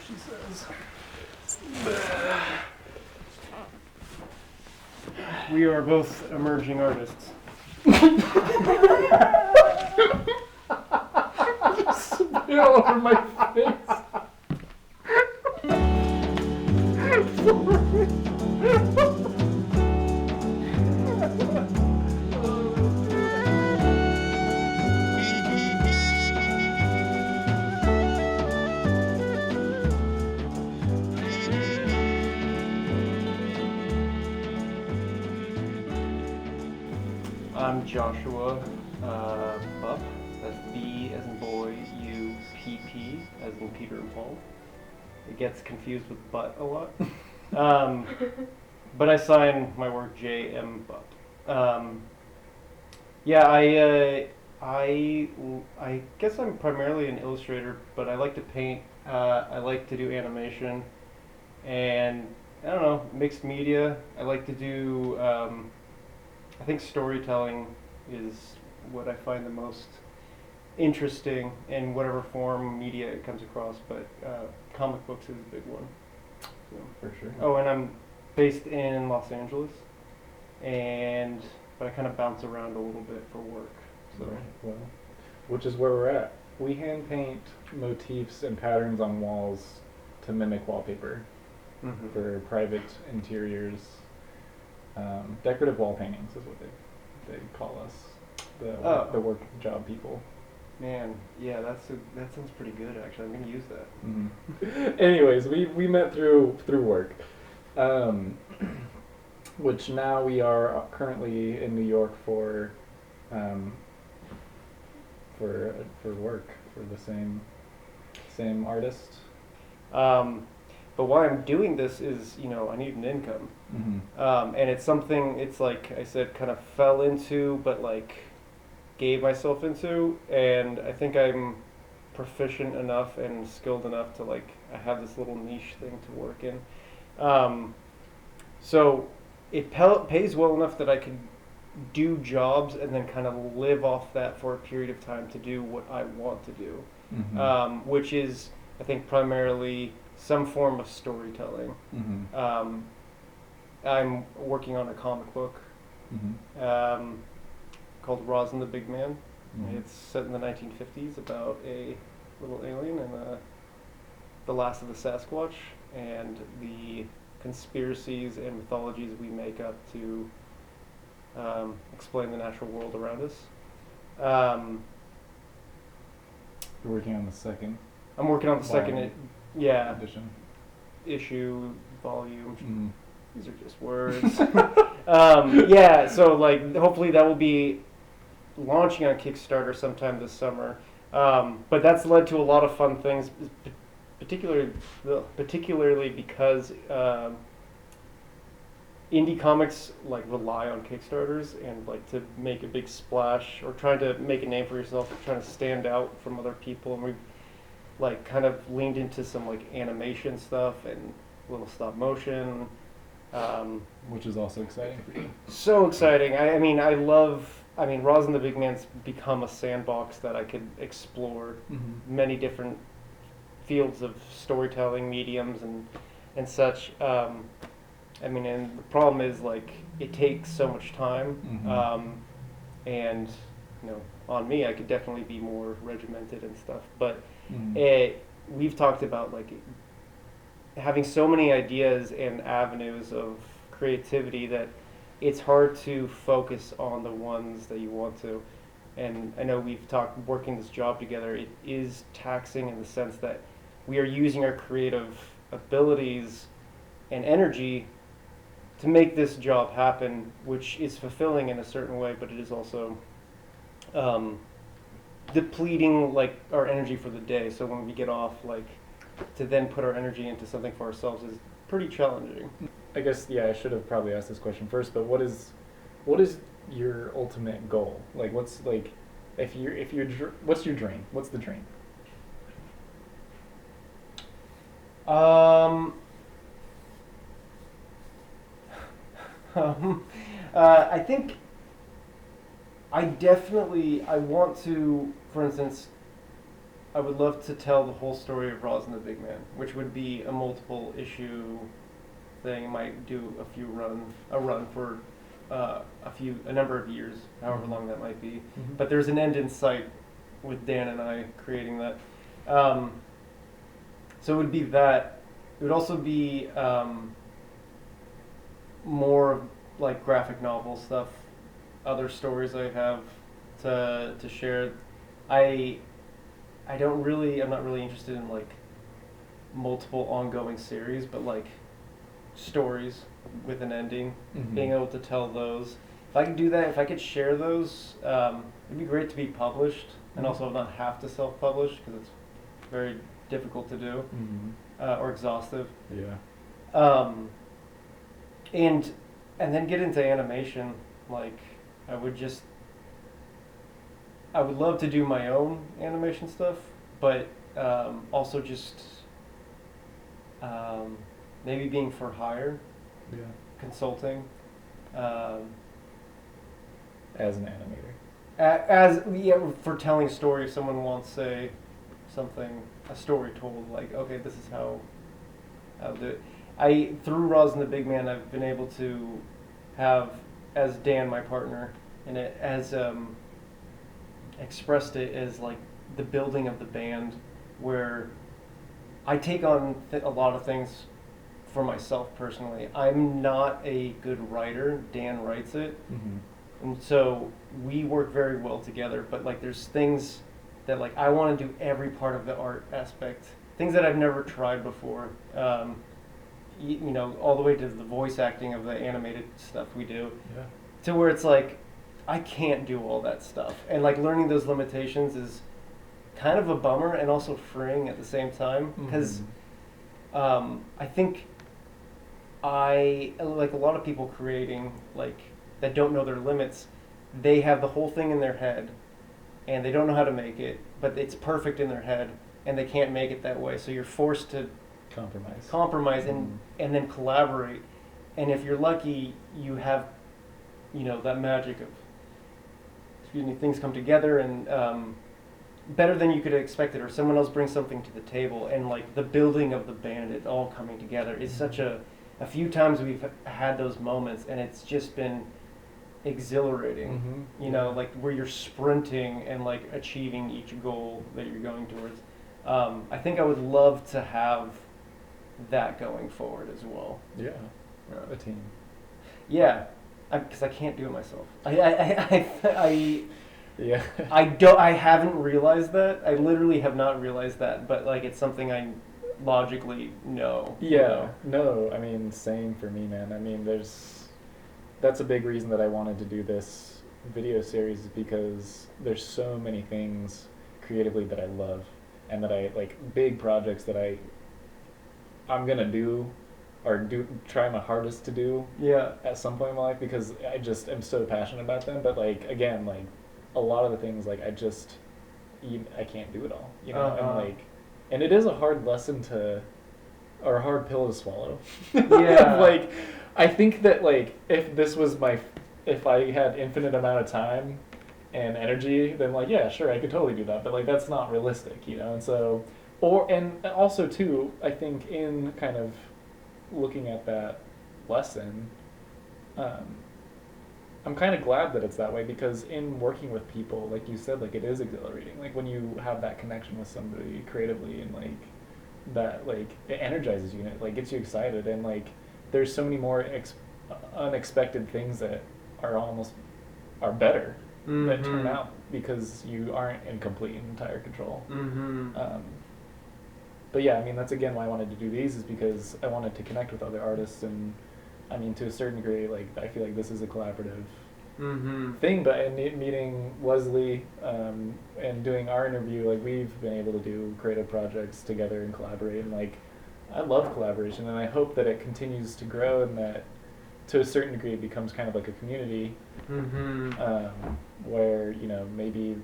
she says. We are both emerging artists. Spit all over my face. I'm Joshua Bupp. That's B as in boy, U, P, P as in Peter and Paul. It gets confused with butt a lot. But I sign my work JM Bupp. I guess I'm primarily an illustrator, but I like to paint. I like to do animation, and I don't know, mixed media. I like to do. I think storytelling is what I find the most interesting in whatever form media it comes across, but comic books is a big one. So. For sure. Oh, and I'm based in Los Angeles, but I kind of bounce around a little bit for work. So. Right. Well, which is where we're at. We hand paint motifs and patterns on walls to mimic wallpaper for private interiors. Decorative wall paintings is what they call us, the work job people. Man, yeah, that sounds pretty good actually. I'm gonna use that. Mm-hmm. Anyways, we met through work, which now we are currently in New York for work for the same artist. But why I'm doing this is, I need an income. Mm-hmm. And it's something, it's like I said, kind of fell into, but like gave myself into. And I think I'm proficient enough and skilled enough to I have this little niche thing to work in. So it pays well enough that I can do jobs and then kind of live off that for a period of time to do what I want to do. Mm-hmm. Which is, I think, primarily some form of storytelling. Mm-hmm. I'm working on a comic book called Roz and the Big Man. Mm-hmm. It's set in the 1950s about a little alien and the last of the Sasquatch and the conspiracies and mythologies we make up to explain the natural world around us. You're working on the second. I'm working on the second edition. Issue, volume. Mm-hmm. These are just words. So hopefully that will be launching on Kickstarter sometime this summer. But that's led to a lot of fun things, particularly because indie comics rely on Kickstarters and to make a big splash or trying to make a name for yourself, trying to stand out from other people, and we've kind of leaned into some animation stuff and a little stop motion, which is also exciting for you. So exciting! I mean, Roz and the Big Man's become a sandbox that I could explore many different fields of storytelling, mediums, and such. And the problem is it takes so much time, and on me I could definitely be more regimented and stuff. But we've talked about having so many ideas and avenues of creativity that it's hard to focus on the ones that you want to. And I know we've talked working this job together. It is taxing in the sense that we are using our creative abilities and energy to make this job happen, which is fulfilling in a certain way, but it is also depleting our energy for the day. So when we get off, to then put our energy into something for ourselves is pretty challenging. I guess I should have probably asked this question first, but what is your ultimate goal? What's what's your dream? What's the dream? I think I want to, for instance, I would love to tell the whole story of Roz and the Big Man, which would be a multiple issue thing. I might do a run for a number of years, however long that might be. Mm-hmm. But there's an end in sight with Dan and I creating that. So it would be that. It would also be more like graphic novel stuff, other stories I have to share. I'm not really interested in like multiple ongoing series, but like stories with an ending, Mm-hmm. being able to tell those. If I could do that, if I could share those, it'd be great to be published and also not have to self-publish because it's very difficult to do or exhaustive. Yeah. And then get into animation. Like I would love to do my own animation stuff, but also just maybe being for hire, Yeah. consulting. As an animator. For telling a story, if someone wants, say, a story told, like, okay, this is how I'll do it. Through Roz and the Big Man, I've been able to have, as Dan, my partner, and it has expressed it as like the building of the band, where I take on a lot of things for myself personally. I'm not a good writer. Dan writes it. Mm-hmm. And so we work very well together, but like there's things that like I want to do every part of the art aspect, things that I've never tried before. All the way to the voice acting of the animated stuff we do, to where it's like I can't do all that stuff, and like learning those limitations is kind of a bummer and also freeing at the same time because I think like a lot of people creating like that don't know their limits, they have the whole thing in their head and they don't know how to make it, but it's perfect in their head and they can't make it that way. So you're forced to compromise and then collaborate. And if you're lucky, you have, that magic of, things come together and better than you could have expected, or someone else brings something to the table, and like the building of the band, it all coming together is such a few times we've had those moments and it's just been exhilarating, like where you're sprinting and like achieving each goal that you're going towards. I think I would love to have that going forward as well. Yeah, a team. Yeah, because I can't do it myself. Yeah. I haven't realized that. I literally have not realized that, but like it's something I logically know. Yeah. No, I mean, same for me, man. I mean, that's a big reason that I wanted to do this video series, is because there's so many things creatively that I love and that I like, big projects that I'm gonna do or try my hardest to do at some point in my life, because I just am so passionate about them. But like, again, like a lot of the things, like I can't do it all, and it is a hard lesson or a hard pill to swallow. Yeah. Like, I think that like if I had infinite amount of time and energy, then like, yeah, sure, I could totally do that. But like, that's not realistic, and so, and also too, I think in kind of looking at that lesson, I'm kind of glad that it's that way, because in working with people, like you said, like it is exhilarating. Like when you have that connection with somebody creatively, and like that, like it energizes you and it like gets you excited, and like there's so many more unexpected things that are better that turn out because you aren't in complete and entire control. But yeah, I mean, that's again why I wanted to do these, is because I wanted to connect with other artists, and I mean, to a certain degree, like I feel like this is a collaborative thing. But in meeting Leslie and doing our interview, like we've been able to do creative projects together and collaborate, and like I love collaboration, and I hope that it continues to grow, and that to a certain degree it becomes kind of like a community where maybe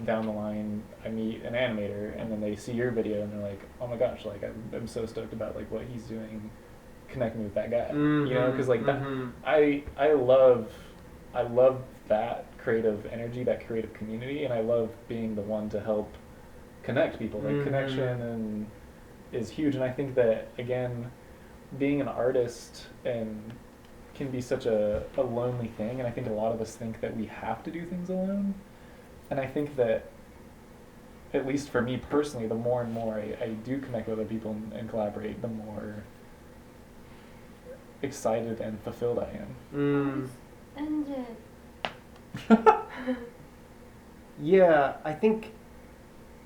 down the line I meet an animator and then they see your video and they're like, oh my gosh, like I'm so stoked about like what he's doing, connect me with that guy, because like that, I love that creative energy, that creative community, and I love being the one to help connect people. Like connection and is huge, and I think that again, being an artist and can be such a lonely thing, and I think a lot of us think that we have to do things alone, and I think that at least for me personally, the more and more I do connect with other people and collaborate, the more excited and fulfilled I am. Yeah, I think,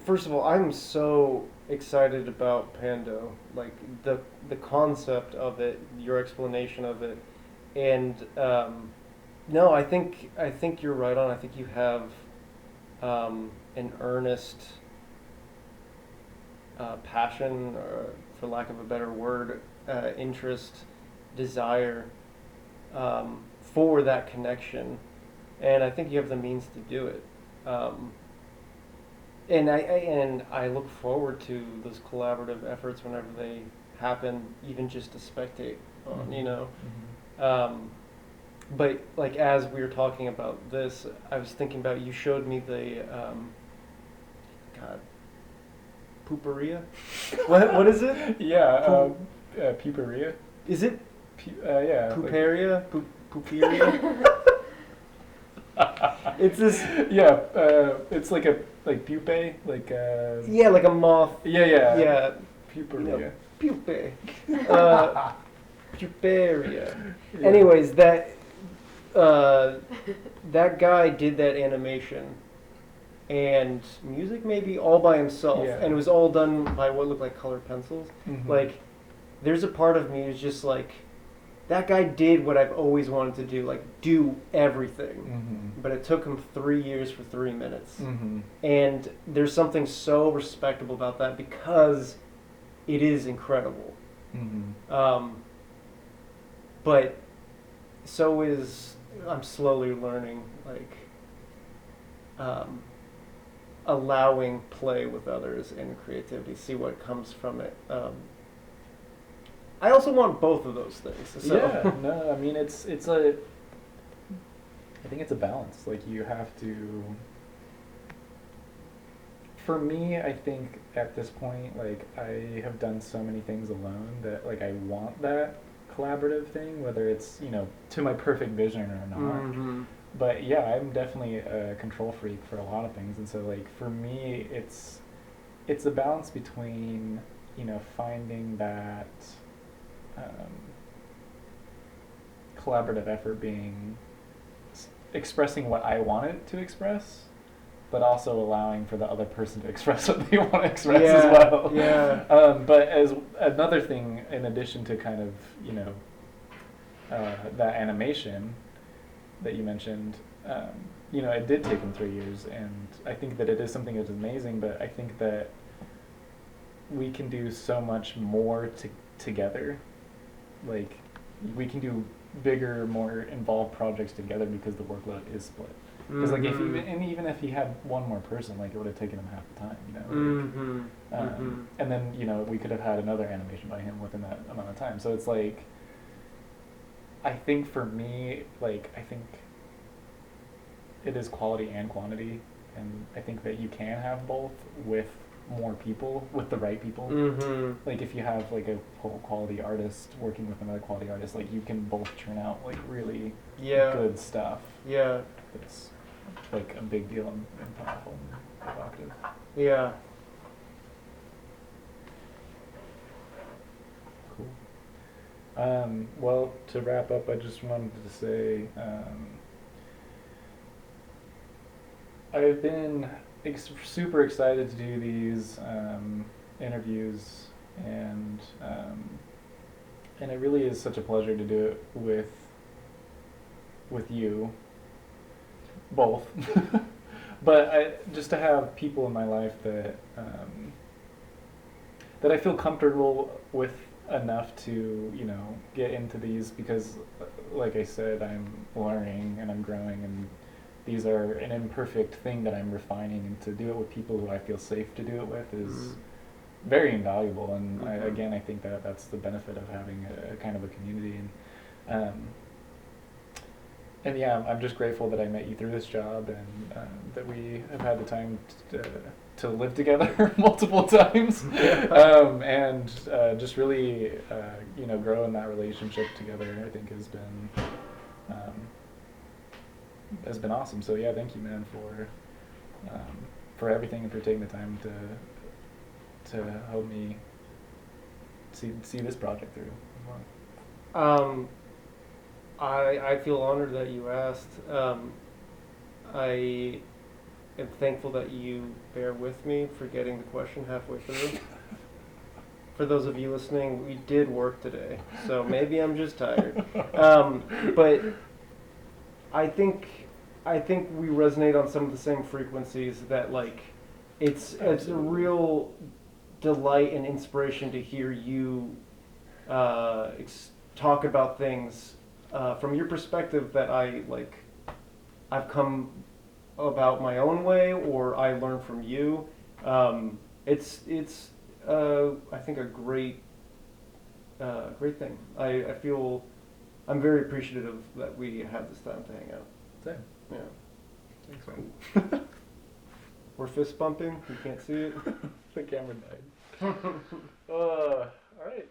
first of all, I'm so excited about Pando, like the concept of it, your explanation of it, and no, I think you're right on. I think you have an earnest passion, or for lack of a better word, interest, desire for that connection, and I think you have the means to do it. And I look forward to those collaborative efforts whenever they happen, even just to spectate on, you know. But like as we were talking about this, I was thinking about, you showed me the God, Puparia. What is it? Yeah, Puparia. Is it? Yeah. Puparia. Puparia. It's this. Yeah, it's like pupae, like. Yeah, like a moth. Yeah. Puparia. Pupae. Puparia. Yeah. Anyways, that guy did that animation and music maybe all by himself, and it was all done by what looked like colored pencils. Like, there's a part of me who's just like, that guy did what I've always wanted to do, like do everything. But it took him 3 years for 3 minutes. And there's something so respectable about that, because it is incredible. But so is, I'm slowly learning, like, allowing play with others and creativity, see what comes from it. I also want both of those things. So. Yeah, no, I mean I think it's a balance. Like, you have to. For me, I think at this point, like, I have done so many things alone that, like, I want that collaborative thing, whether it's, you know, to my perfect vision or not. But yeah, I'm definitely a control freak for a lot of things, and so, like, for me, it's a balance between, you know, finding that collaborative effort being expressing what I want it to express, but also allowing for the other person to express what they want to express as well. But as another thing, in addition to kind of, you know, that animation that you mentioned, you know, it did take him 3 years, and I think that it is something that's amazing, but I think that we can do so much more together. Like, we can do bigger, more involved projects together because the workload is split. Because like, even if he had one more person, like, it would have taken him half the time, you know. Like, and then, you know, we could have had another animation by him within that amount of time. So it's like, I think for me, like, I think it is quality and quantity, and I think that you can have both with more people, with the right people. Like, if you have like a whole quality artist working with another quality artist, like, you can both churn out like really good stuff. It's like a big deal and powerful and provocative. Cool. Well, to wrap up, I just wanted to say I've been super excited to do these interviews, and it really is such a pleasure to do it with you both. But just to have people in my life that that I feel comfortable with enough to, you know, get into these, because like I said, I'm learning and I'm growing, and these are an imperfect thing that I'm refining, and to do it with people who I feel safe to do it with is very invaluable. And I think that that's the benefit of having a kind of a community. And And yeah, I'm just grateful that I met you through this job, and that we have had the time to live together multiple times, and just really, grow in that relationship together. I think has been awesome. So yeah, thank you, man, for everything and for taking the time to help me see this project through. I feel honored that you asked. I am thankful that you bear with me for getting the question halfway through. For those of you listening, we did work today, so maybe I'm just tired. But I think we resonate on some of the same frequencies. That like, it's a real delight and inspiration to hear you talk about things from your perspective that I've come about my own way, or I learned from you. It's I think a great thing. I feel I'm very appreciative that we had this time to hang out. Same. Yeah. Thanks, man. We're fist bumping. You can't see it. The camera died. All right.